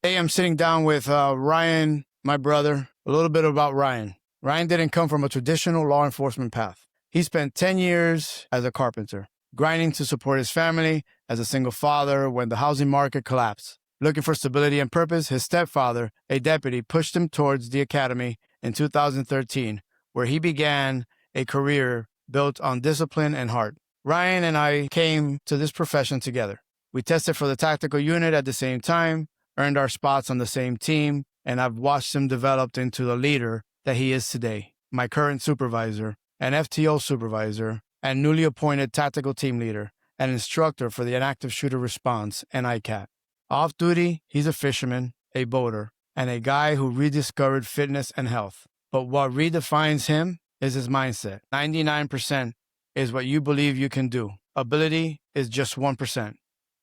Hey, I'm sitting down with Ryan, my brother. A little bit about Ryan. Ryan didn't come from a traditional law enforcement path. He spent 10 years as a carpenter, grinding to support his family as a single father when the housing market collapsed. Looking for stability and purpose, his stepfather, a deputy, pushed him towards the academy in 2013, where he began a career built on discipline and heart. Ryan and I came to this profession together. We tested for the tactical unit at the same time, earned our spots on the same team, and I've watched him develop into the leader that he is today. My current supervisor, an FTO supervisor, and newly appointed tactical team leader, and instructor for the inactive shooter response and ICAT. Off duty, he's a fisherman, a boater, and a guy who rediscovered fitness and health. But what redefines him is his mindset. 99% is what you believe you can do. Ability is just 1%.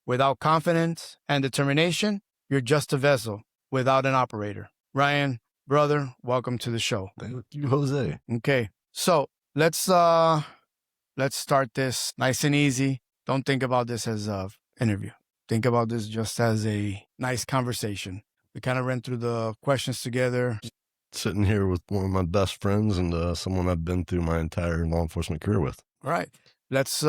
Without confidence and determination, you're just a vessel without an operator. Ryan, brother, welcome to the show. Thank you, Jose. Okay, so let's start this nice and easy. Don't think about this as an interview. Think about this just as a nice conversation. We kind of ran through the questions together. Sitting here with one of my best friends and someone I've been through my entire law enforcement career with. All right, let's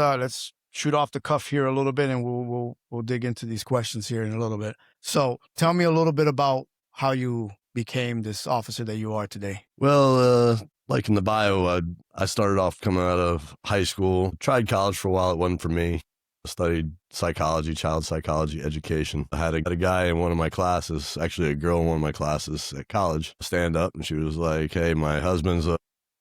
shoot off the cuff here a little bit, and we'll dig into these questions here in a little bit. So, tell me a little bit about how you became this officer that you are today. Well, like in the bio, I started off coming out of high school, tried college for a while. It wasn't for me. I studied psychology, child psychology, education. I had a guy in one of my classes, actually a girl in one of my classes at college, stand up, and she was like, "Hey, my husband's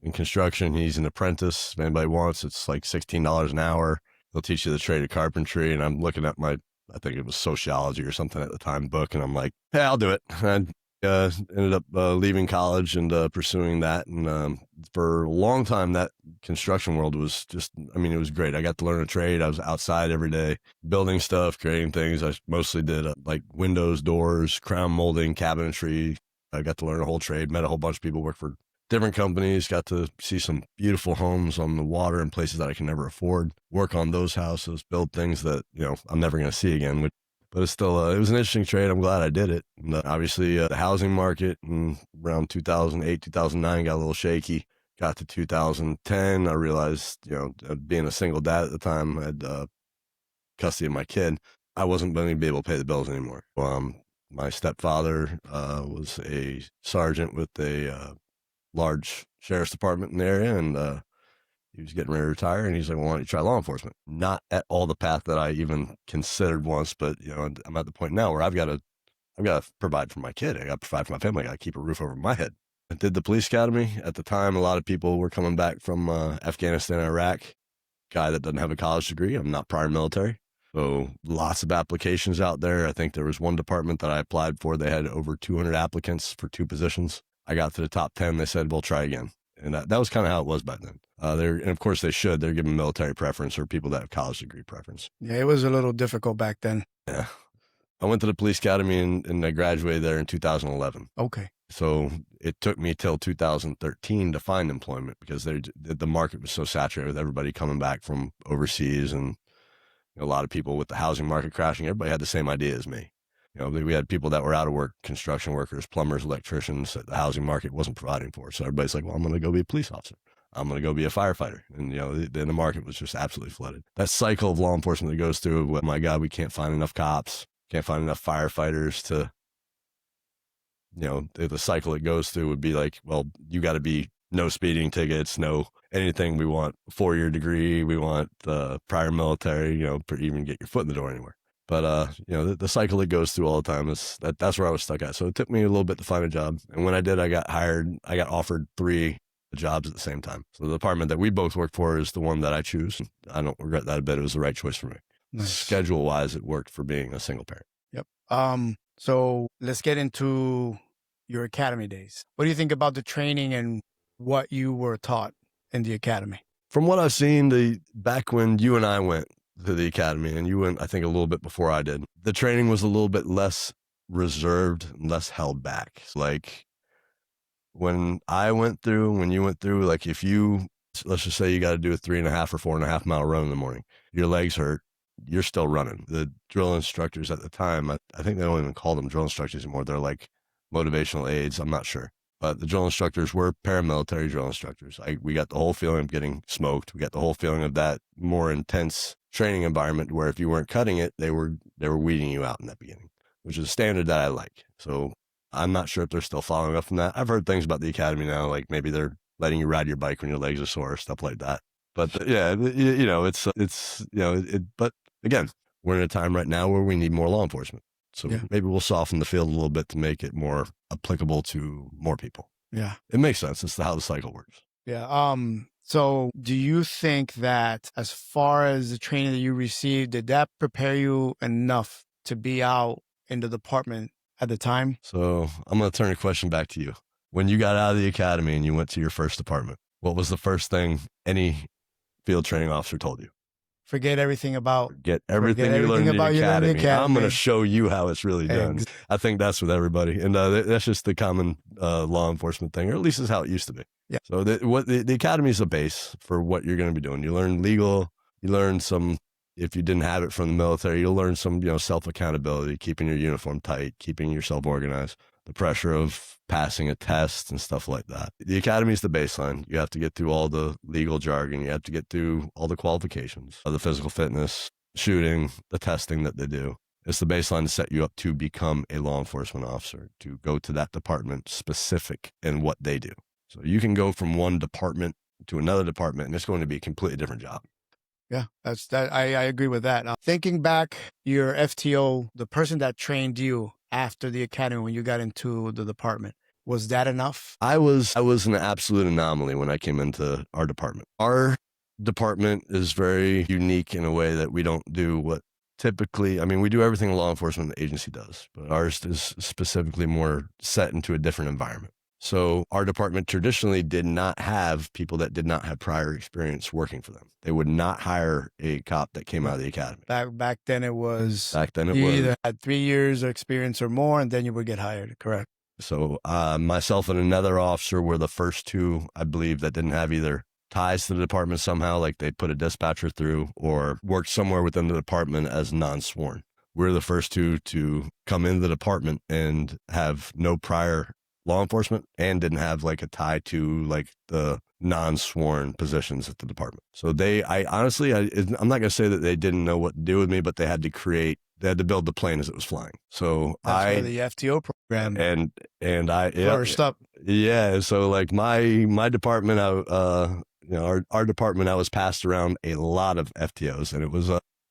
in construction. He's an apprentice. If anybody wants, it's like $16 an hour. They'll teach you the trade of carpentry." And I'm looking at I think it was sociology or something at the time book, and I'm like, "Hey, I'll do it." And I ended up leaving college and pursuing that. And for a long time, that construction world was just, it was great. I got to learn a trade. I was outside every day, building stuff, creating things. I mostly did like windows, doors, crown molding, cabinetry. I got to learn a whole trade, met a whole bunch of people, worked for different companies, got to see some beautiful homes on the water in places that I can never afford, work on those houses, build things that, I'm never going to see again. But it's still, it was an interesting trade. I'm glad I did it. And obviously, the housing market in around 2008, 2009 got a little shaky. Got to 2010, I realized, being a single dad at the time, I had custody of my kid. I wasn't going to be able to pay the bills anymore. My stepfather was a sergeant with a large sheriff's department in the area, and he was getting ready to retire, and he's like, "Well, why don't you try law enforcement?" Not at all the path that I even considered once, but I'm at the point now where I've got to provide for my kid. I got to provide for my family. I got to keep a roof over my head. I did the police academy. At the time, a lot of people were coming back from Afghanistan and Iraq. Guy that doesn't have a college degree. I'm not prior military. So lots of applications out there. I think there was one department that I applied for. They had over 200 applicants for 2 positions. I got to the top 10. They said, "We'll try again." And that was kind of how it was back then. And of course they should. They're giving military preference or people that have college degree preference. Yeah, it was a little difficult back then. Yeah. I went to the police academy and I graduated there in 2011. Okay. So it took me till 2013 to find employment because the market was so saturated with everybody coming back from overseas, and a lot of people with the housing market crashing. Everybody had the same idea as me. We had people that were out of work, construction workers, plumbers, electricians that the housing market wasn't providing for. So everybody's like, "Well, I'm going to go be a police officer. I'm going to go be a firefighter." And, then the market was just absolutely flooded. That cycle of law enforcement that goes through, "Oh my God, we can't find enough cops, can't find enough firefighters," to, the cycle it goes through would be like, "Well, you got to be no speeding tickets, no anything. We want a 4-year degree. We want prior military, to even get your foot in the door anywhere." But, the cycle it goes through all the time that's where I was stuck at. So it took me a little bit to find a job. And when I did, I got offered 3 jobs at the same time. So the department that we both work for is the one that I choose. I don't regret that a bit. It was the right choice for me. Nice. Schedule wise, it worked for being a single parent. Yep. So let's get into your academy days. What do you think about the training and what you were taught in the academy? From what I've seen, back when you and I went to the academy, and you went, I think, a little bit before I did, the training was a little bit less reserved, less held back. Like when you went through, like if let's just say you got to do a 3.5 or 4.5 mile run in the morning, your legs hurt, you're still running. The drill instructors at the time, I think they don't even call them drill instructors anymore. They're like motivational aides. I'm not sure. But the drill instructors were paramilitary drill instructors. We got the whole feeling of getting smoked. We got the whole feeling of that more intense training environment where if you weren't cutting it, they were weeding you out in that beginning, which is a standard that I like. So I'm not sure if they're still following up from that. I've heard things about the academy now, like maybe they're letting you ride your bike when your legs are sore, stuff like that. But yeah, but again, we're in a time right now where we need more law enforcement. So maybe we'll soften the field a little bit to make it more applicable to more people. Yeah. It makes sense. It's how the cycle works. Yeah. So do you think that as far as the training that you received, did that prepare you enough to be out in the department at the time? So I'm going to turn the question back to you. When you got out of the academy and you went to your first department, what was the first thing any field training officer told you? Forget everything about everything you learned in the academy. I'm going to show you how it's really done. I think that's with everybody. And that's just the common law enforcement thing, or at least is how it used to be. Yeah. So the academy is a base for what you're going to be doing. You learn legal, you learn some, if you didn't have it from the military, you'll learn some, self-accountability, keeping your uniform tight, keeping yourself organized, the pressure of passing a test and stuff like that. The academy is the baseline. You have to get through all the legal jargon. You have to get through all the qualifications of the physical fitness, shooting, the testing that they do. It's the baseline to set you up to become a law enforcement officer, to go to that department specific in what they do. So you can go from one department to another department, and it's going to be a completely different job. Yeah, I agree with that. Thinking back, your FTO, the person that trained you after the academy when you got into the department, was that enough? I was an absolute anomaly when I came into our department. Our department is very unique in a way that we don't do what typically, we do everything a law enforcement agency does, but ours is specifically more set into a different environment. So our department traditionally did not have people that did not have prior experience working for them. They would not hire a cop that came out of the academy. Back then it was. You was. either had 3 years of experience or more, and then you would get hired, correct? So myself and another officer were the first two, I believe, that didn't have either ties to the department somehow, like they put a dispatcher through, or worked somewhere within the department as non-sworn. We're the first two to come into the department and have no prior law enforcement and didn't have like a tie to like the non-sworn positions at the department. So I'm not going to say that they didn't know what to do with me, but they had to build the plane as it was flying. So that's where the FTO program and I flourished up. Yeah. So like my department, our department, I was passed around a lot of FTOs, and it was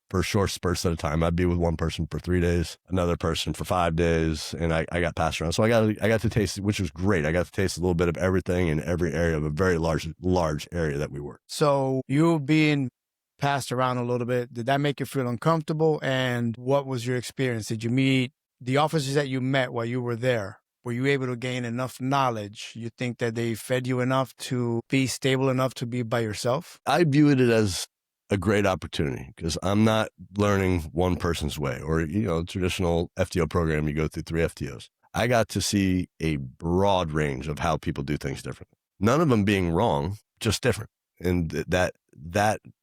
for short spurts at a time. I'd be with one person for 3 days, another person for 5 days, and I got passed around. So I got to taste, which was great. I got to taste a little bit of everything in every area of a very large area that we worked. So you being passed around a little bit, did that make you feel uncomfortable? And what was your experience? Did you meet the officers that you met while you were there? Were you able to gain enough knowledge? You think that they fed you enough to be stable enough to be by yourself? I viewed it as a great opportunity because I'm not learning one person's way, or, traditional FTO program, you go through 3 FTOs. I got to see a broad range of how people do things differently. None of them being wrong, just different. And that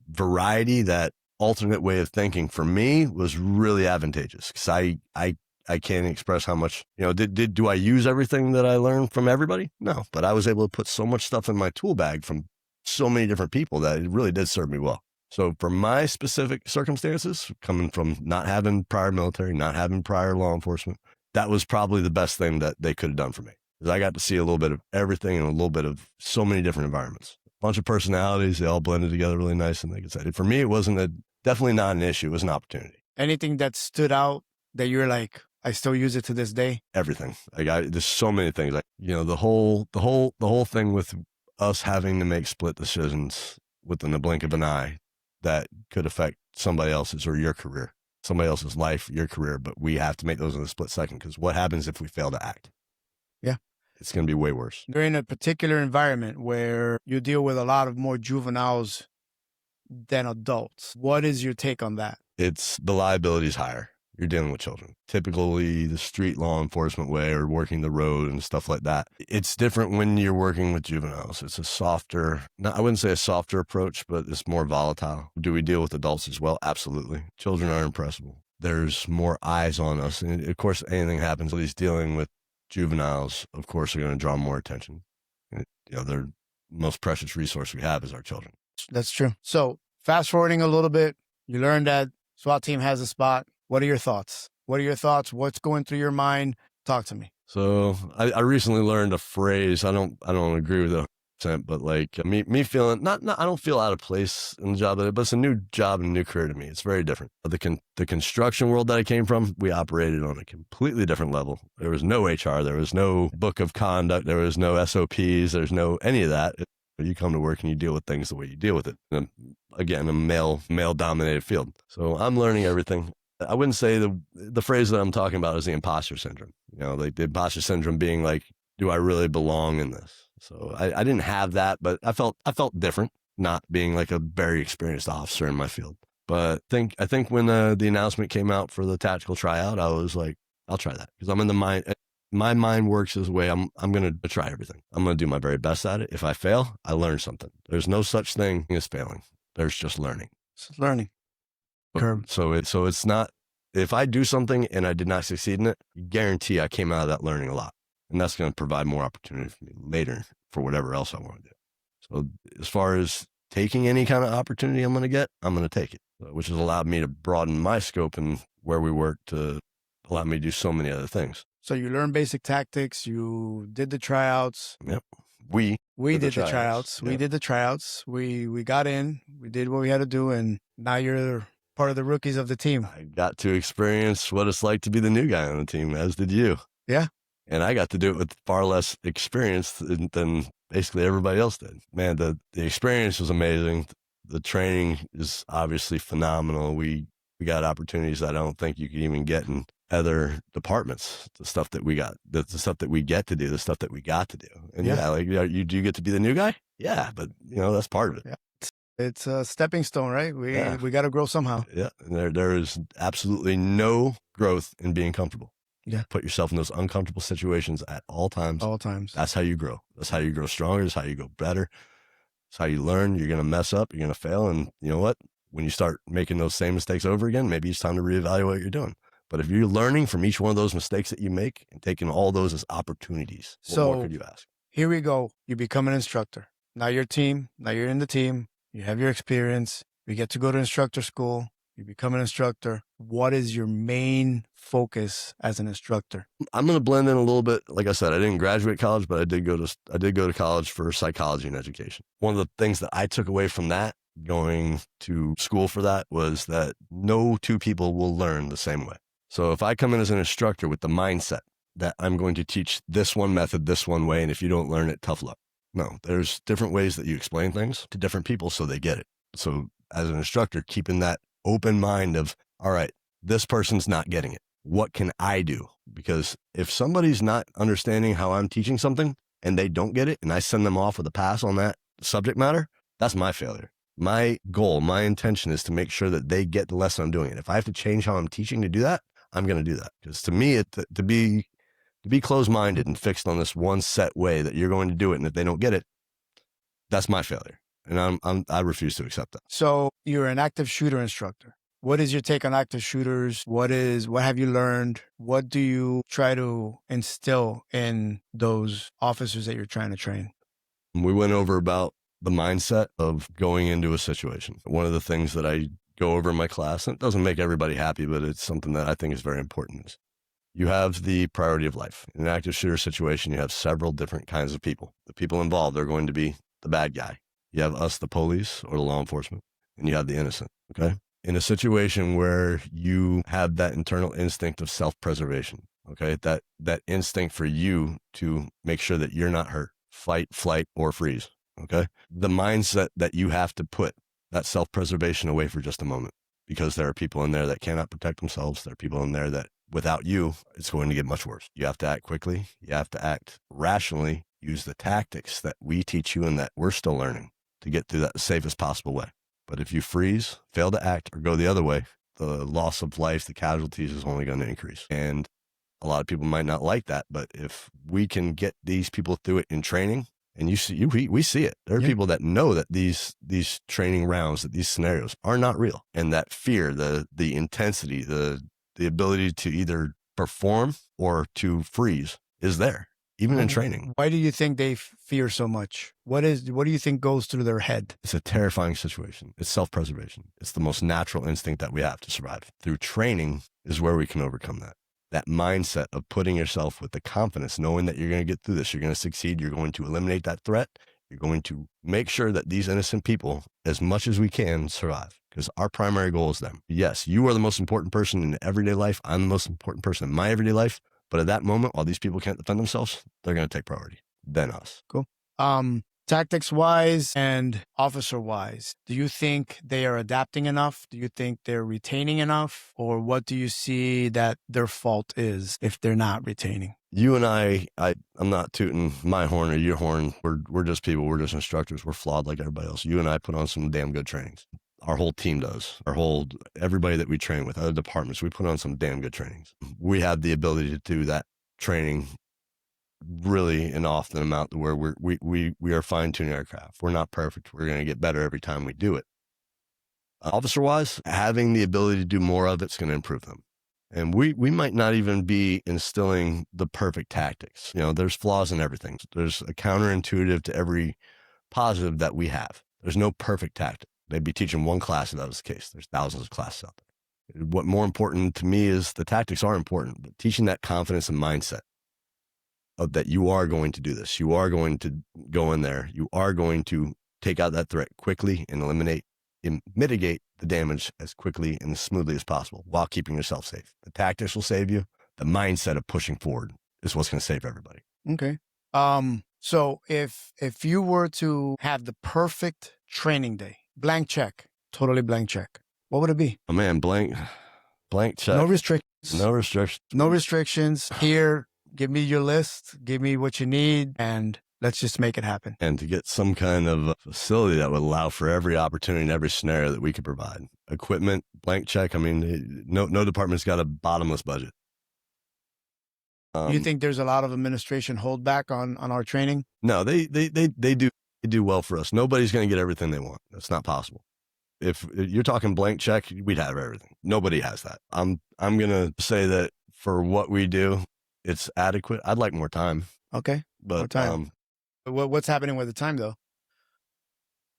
variety, that alternate way of thinking for me was really advantageous because I can't express how much, do I use everything that I learned from everybody? No, but I was able to put so much stuff in my tool bag from so many different people that it really did serve me well. So for my specific circumstances, coming from not having prior military, not having prior law enforcement, that was probably the best thing that they could have done for me. Because I got to see a little bit of everything and a little bit of so many different environments. A bunch of personalities, they all blended together really nice and excited. For me, it wasn't definitely not an issue. It was an opportunity. Anything that stood out that you're like, I still use it to this day? Everything. There's so many things. The whole thing with us having to make split decisions within the blink of an eye that could affect somebody else's or your career, somebody else's life, your career, but we have to make those in a split second because what happens if we fail to act? Yeah. It's going to be way worse. You're in a particular environment where you deal with a lot of more juveniles than adults. What is your take on that? The liability is higher. you're dealing with children. Typically the street law enforcement way or working the road and stuff like that. It's different when you're working with juveniles. It's a softer, I wouldn't say a softer approach, but it's more volatile. Do we deal with adults as well? Absolutely. Children are impressible. There's more eyes on us. And of course, anything happens, at least dealing with juveniles, of course, are going to draw more attention. The most precious resource we have is our children. That's true. So fast forwarding a little bit, you learned that SWAT team has a spot. What are your thoughts? What's going through your mind? Talk to me. So I recently learned a phrase. I don't agree with it 100%, but like me feeling I don't feel out of place in the job, but it's a new job and a new career to me. It's very different. The construction world that I came from, we operated on a completely different level. There was no HR, there was no book of conduct, there was no SOPs, there's no any of that. You come to work and you deal with things the way you deal with it. And again, a male dominated field. So I'm learning everything. I wouldn't say the phrase that I'm talking about is the imposter syndrome. Like the imposter syndrome being like, do I really belong in this? So I didn't have that, but I felt different, not being like a very experienced officer in my field. But I think when the announcement came out for the tactical tryout, I was like, I'll try that because I'm in the mind. My mind works this way. I'm going to try everything. I'm going to do my very best at it. If I fail, I learn something. There's no such thing as failing. There's just learning. It's learning. Curve. So it's not, if I do something and I did not succeed in it, guarantee I came out of that learning a lot. And that's going to provide more opportunity for me later for whatever else I want to do. So as far as taking any kind of opportunity I'm going to get, I'm going to take it, which has allowed me to broaden my scope and where we work to allow me to do so many other things. So you learned basic tactics. You did the tryouts. Yep. We did the tryouts. Yep. We did the tryouts. We got in. We did what we had to do. And now you're part of the rookies of the team. I got to experience what it's like to be the new guy on the team, as did you. Yeah. And I got to do it with far less experience than basically everybody else did. Man, the experience was amazing. The training is obviously phenomenal. We got opportunities that I don't think you could even get in other departments. The stuff that we got, the stuff that we get to do, the stuff that we got to do. And you do get to be the new guy? Yeah, but that's part of it. Yeah. It's a stepping stone, right? We got to grow somehow. Yeah. And there is absolutely no growth in being comfortable. Yeah. Put yourself in those uncomfortable situations at all times. All times. That's how you grow. That's how you grow stronger. That's how you go better. That's how you learn. You're going to mess up. You're going to fail. And you know what? When you start making those same mistakes over again, maybe it's time to reevaluate what you're doing. But if you're learning from each one of those mistakes that you make and taking all those as opportunities, what more could you ask? Here we go. You become an instructor. Now you're in the team. You have your experience. You get to go to instructor school. You become an instructor. What is your main focus as an instructor? I'm going to blend in a little bit. Like I said, I didn't graduate college, but I did go to college for psychology and education. One of the things that I took away from that, going to school for that, was that no two people will learn the same way. So if I come in as an instructor with the mindset that I'm going to teach this one method, this one way, and if you don't learn it, tough luck. No, there's different ways that you explain things to different people so they get it. So as an instructor, keeping that open mind of, all right, this person's not getting it. What can I do? Because if somebody's not understanding how I'm teaching something and they don't get it and I send them off with a pass on that subject matter, that's my failure. My goal, my intention is to make sure that they get the lesson I'm doing. And if I have to change how I'm teaching to do that, I'm going to do that. Because to me, to be closed-minded and fixed on this one set way that you're going to do it, and if they don't get it, that's my failure. And I refuse to accept that. So you're an active shooter instructor. What is your take on active shooters? What have you learned? What do you try to instill in those officers that you're trying to train? We went over about the mindset of going into a situation. One of the things that I go over in my class, and it doesn't make everybody happy, but it's something that I think is very important, is you have the priority of life. In an active shooter situation, you have several different kinds of people. The people involved are going to be the bad guy. You have us, the police or the law enforcement, and you have the innocent, okay? In a situation where you have that internal instinct of self-preservation, okay, that instinct for you to make sure that you're not hurt, fight, flight, or freeze, okay? The mindset that you have to put that self-preservation away for just a moment, because there are people in there that cannot protect themselves. There are people in there that without you, it's going to get much worse. You have to act quickly. You have to act rationally, use the tactics that we teach you and that we're still learning to get through that the safest possible way. But if you freeze, fail to act, or go the other way, the loss of life, the casualties is only going to increase. And a lot of people might not like that, but if we can get these people through it in training, and we see it. There are people that know that these training rounds, that these scenarios are not real, and that fear, the intensity, the ability to either perform or to freeze is there, even in training. Why do you think they fear so much? What do you think goes through their head? It's a terrifying situation. It's self-preservation. It's the most natural instinct that we have to survive. Through training is where we can overcome that. That mindset of putting yourself with the confidence, knowing that you're going to get through this, you're going to succeed, you're going to eliminate that threat, you're going to make sure that these innocent people, as much as we can, survive. Because our primary goal is them. Yes, you are the most important person in everyday life. I'm the most important person in my everyday life. But at that moment, while these people can't defend themselves, they're going to take priority. Then us. Cool. Tactics-wise and officer-wise, do you think they are adapting enough? Do you think they're retaining enough? Or what do you see that their fault is if they're not retaining? You and I'm not tooting my horn or your horn. We're just people. We're just instructors. We're flawed like everybody else. You and I put on some damn good trainings. Our whole team does. Everybody that we train with, other departments, we put on some damn good trainings. We have the ability to do that training really an often amount to where we are fine-tuning our craft. We're not perfect. We're going to get better every time we do it. Officer-wise, having the ability to do more of it's going to improve them. And we might not even be instilling the perfect tactics. You know, there's flaws in everything. There's a counterintuitive to every positive that we have. There's no perfect tactic. They'd be teaching one class if that was the case. There's thousands of classes out there. What more important to me is the tactics are important, but teaching that confidence and mindset of that you are going to do this. You are going to go in there. You are going to take out that threat quickly and eliminate and mitigate the damage as quickly and as smoothly as possible while keeping yourself safe. The tactics will save you. The mindset of pushing forward is what's going to save everybody. Okay. So if you were to have the perfect training day, blank check, totally blank check, what would it be? Oh man, blank check. No restrictions. No restrictions. No restrictions. Here, give me your list, give me what you need, and let's just make it happen. And to get some kind of facility that would allow for every opportunity and every scenario that we could provide. Equipment, blank check. I mean, no department's got a bottomless budget. You think there's a lot of administration holdback on our training? No, they do well for us. Nobody's going to get everything they want. That's not possible. If you're talking blank check, we'd have everything. Nobody has that. I'm going to say that for what we do, it's adequate. I'd like more time. Okay. But more time. What's happening with the time though?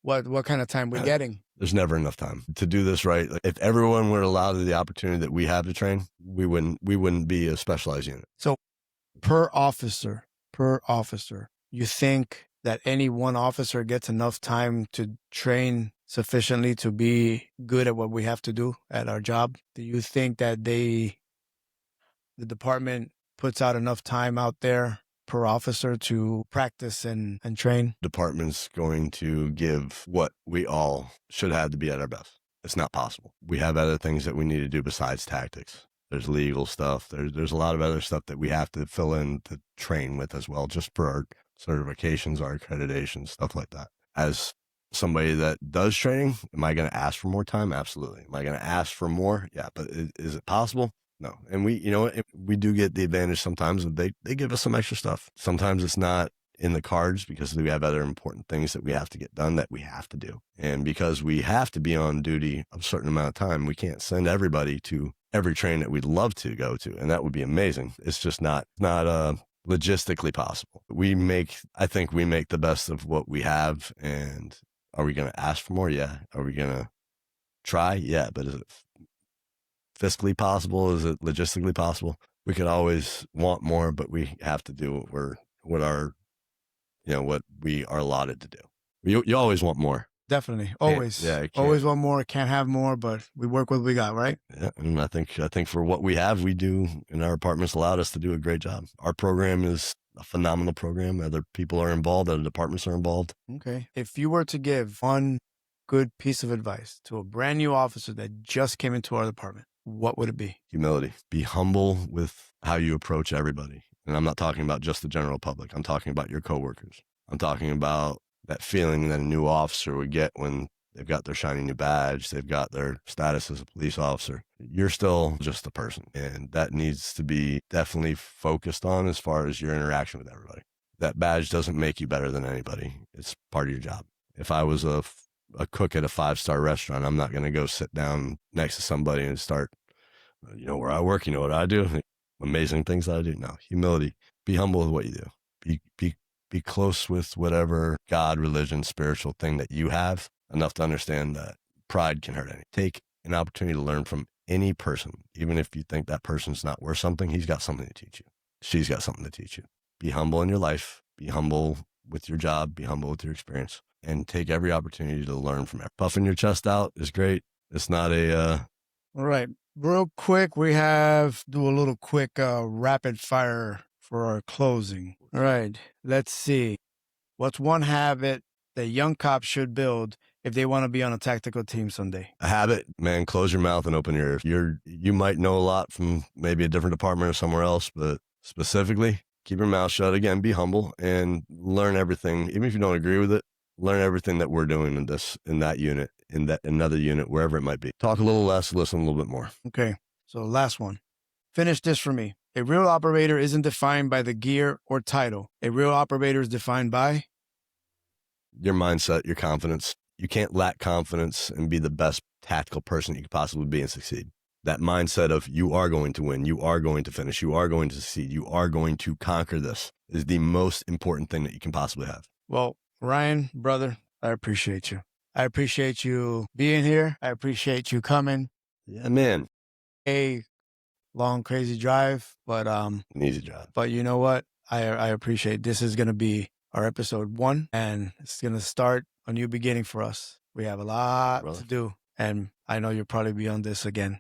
What kind of time we're getting? There's never enough time to do this right. If everyone were allowed the opportunity that we have to train, we wouldn't be a specialized unit. So per officer, you think that any one officer gets enough time to train sufficiently to be good at what we have to do at our job? Do you think that the department puts out enough time out there per officer to practice and train? Department's going to give what we all should have to be at our best. It's not possible. We have other things that we need to do besides tactics. There's legal stuff. There's a lot of other stuff that we have to fill in to train with as well, just for our certifications, our accreditations, stuff like that. As somebody that does training, am I going to ask for more time? Absolutely. Am I going to ask for more? Yeah, but is it possible? No. And we do get the advantage sometimes of they give us some extra stuff. Sometimes it's not in the cards because we have other important things that we have to get done that we have to do. And because we have to be on duty a certain amount of time, we can't send everybody to every train that we'd love to go to. And that would be amazing. It's just not logistically possible. I think we make the best of what we have. And are we going to ask for more? Yeah. Are we going to try? Yeah. But is it fiscally possible? Is it logistically possible? We could always want more, but we have to do what we are allotted to do. You always want more. Definitely. Always. Yeah. Always want more. Can't have more, but we work with what we got, right? Yeah. And I think for what we have, we do, and our department's allowed us to do a great job. Our program is a phenomenal program. Other people are involved. Other departments are involved. Okay. If you were to give one good piece of advice to a brand new officer that just came into our department, what would it be? Humility. Be humble with how you approach everybody. And I'm not talking about just the general public. I'm talking about your coworkers. I'm talking about that feeling that a new officer would get when They've got their shiny new badge. They've got their status as a police officer. You're still just a person. And that needs to be definitely focused on as far as your interaction with everybody. That badge doesn't make you better than anybody. It's part of your job. If I was a cook at a 5-star restaurant, I'm not going to go sit down next to somebody and start, where I work, you know what I do? Amazing things that I do. No, humility. Be humble with what you do. Be close with whatever God, religion, spiritual thing that you have, enough to understand that pride can hurt any. Take an opportunity to learn from any person. Even if you think that person's not worth something, he's got something to teach you. She's got something to teach you. Be humble in your life. Be humble with your job. Be humble with your experience. And take every opportunity to learn from it. Puffing your chest out is great. It's not a... All right. Real quick, we do a little quick rapid fire for our closing. All right. Let's see. What's one habit that young cops should build if they want to be on a tactical team someday? A habit, man, close your mouth and open your ears. You might know a lot from maybe a different department or somewhere else, but specifically, keep your mouth shut. Again, be humble and learn everything. Even if you don't agree with it, learn everything that we're doing in that unit, in that another unit, wherever it might be. Talk a little less, listen a little bit more. Okay. So last one. Finish this for me. A real operator isn't defined by the gear or title. A real operator is defined by your mindset, your confidence. You can't lack confidence and be the best tactical person you could possibly be and succeed. That mindset of you are going to win, you are going to finish, you are going to succeed, you are going to conquer this is the most important thing that you can possibly have. Well, Ryan, brother, I appreciate you. I appreciate you being here. I appreciate you coming. Yeah, man. A long, crazy drive, but an easy drive. But you know what? I appreciate this is going to be our episode 1, and it's going to start a new beginning for us. We have a lot to do, and I know you'll probably be on this again.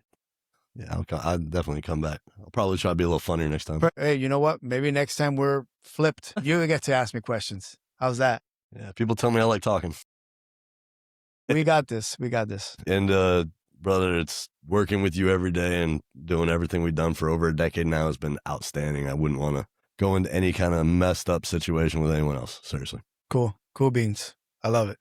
Yeah, I'll definitely come back. I'll probably try to be a little funnier next time. Hey, you know what? Maybe next time we're flipped. You get to ask me questions. How's that? Yeah, people tell me I like talking. We got this. We got this. And, brother, it's working with you every day and doing everything we've done for over a decade now has been outstanding. I wouldn't want to go into any kind of messed up situation with anyone else. Seriously. Cool. Cool beans. I love it.